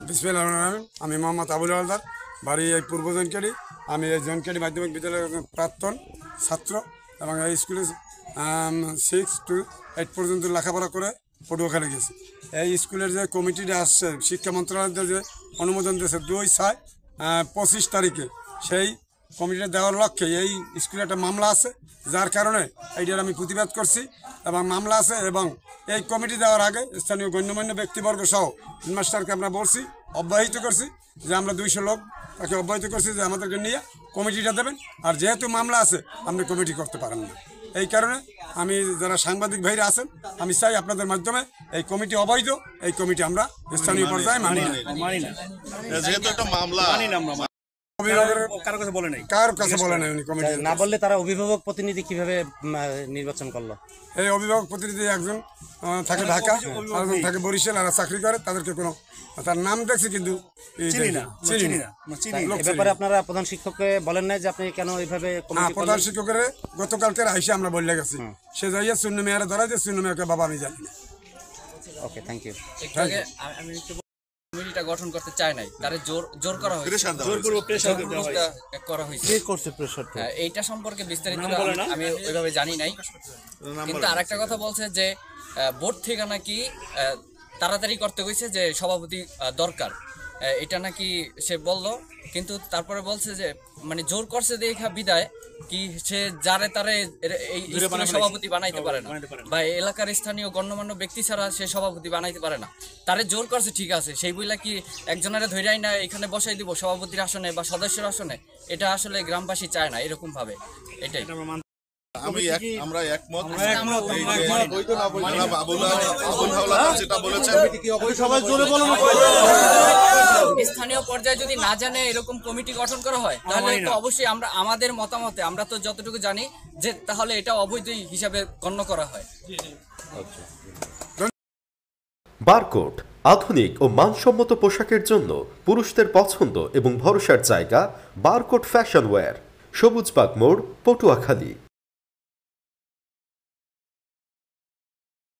বিসমিল্লাহির রহমানির রহিম। আমি মোহাম্মদ আবুল হালদার, বাড়ি এই পূর্ব জনকেডি। আমি এই জনকেডি মাধ্যমিক বিদ্যালয়ের প্রাক্তন ছাত্র এবং এই স্কুলে 6 to 8 পর্যন্ত লেখাপড়া করে পটুয়াখালী গেছি। এই স্কুলের যে কমিটিটা আসছে, শিক্ষা মন্ত্রণালয়ের যে অনুমোদন দিয়েছে 2/6/25 তারিখে, সেই কমিটিটা দেওয়ার লক্ষ্যে এই স্কুলে একটা মামলা আছে, যার কারণে এইটার আমি প্রতিবাদ করছি এবং মামলা আছে। এবং এই কমিটি দেওয়ার আগে স্থানীয় গণ্যমান্য ব্যক্তিবর্গ সহ হেডমাস্টারকে আমরা বলছি, অব্যাহত করছি যে আমরা 200 লোক তাকে অব্যাহত করছি যে আমাদেরকে নিয়ে কমিটিটা দেবেন। আর যেহেতু মামলা আছে, আপনি কমিটি করতে পারেন না। এই কারণে আমি যারা সাংবাদিক ভাইরা আছেন, আমি চাই আপনাদের মাধ্যমে এই কমিটি অবৈধ, এই কমিটি আমরা স্থানীয় পর্যায়ে মানি না। যেহেতু একটা মামলা কার কাছে বলে নাই উনি কমিটি না বললে তারা অভিভাবক প্রতিনিধি কিভাবে নির্বাচন করলো? এই অভিভাবক প্রতিনিধি একজন থাকে ঢাকা, আরেকজন থাকে বরিশাল, আর চাকরি করে। তাদেরকে কোনো তার নাম দেখছি কিন্তু চিনি না। এই ব্যাপারে আপনারা প্রধান শিক্ষককে বলেন না যে আপনি কেন এইভাবে? প্রধান শিক্ষকের গতকালকে আইসে আমরা বললে গেছি, সে যাইয়া শূন্য মেয়ারে ধরা যে শূন্য মেয়ারকে বাবা আমি জানি না। ওকে, থ্যাংক ইউ। আমি কমিটিটা গঠন করতে চাই নাই, তারে জোর করা হয়েছে, করা হয়েছে। এইটা সম্পর্কে বিস্তারিত আমি ওইভাবে জানি নাই। কিন্তু আরেকটা কথা বলছে যে বোর্ড থেকে নাকি তাড়াতাড়ি করতে হয়েছে, যে সভাপতি দরকার, এটা নাকি সে বলল। কিন্তু তারপরে বলছে যে মানে জোর করছে দেখা বিদায় কি সে যারে তারে এই সভাপতি বানাইতে পারে না, বা এলাকার স্থানীয় গণ্যমান্য ব্যক্তি ছাড়া সে সভাপতি বানাইতে পারে না। তারে জোর করছে ঠিক আছে, সেই বইলা কি একজনের ধৈর্যাই না এখানে বসাই দিব সভাপতির আসনে বা সদস্যের আসনে? এটা আসলে গ্রামবাসী চায় না এরকম ভাবে। এটাই আমরা একমত। যেটা বলেছেন স্থানীয় পর্যায়ে যদি না জানে এরকম কমিটি গঠন করা হয়, তাহলে তো অবশ্যই আমরা আমাদের মতামতে আমরা তো যতটুকু জানি যে তাহলে এটা অবৈধ হিসাবে গণ্য করা হয়। বারকোট আধুনিক ও মানসম্মত পোশাকের জন্য পুরুষদের পছন্দ এবং ভরসার জায়গা বারকোট ফ্যাশন ওয়্যার, সবুজবাগ মোড়, পটুয়াখালী।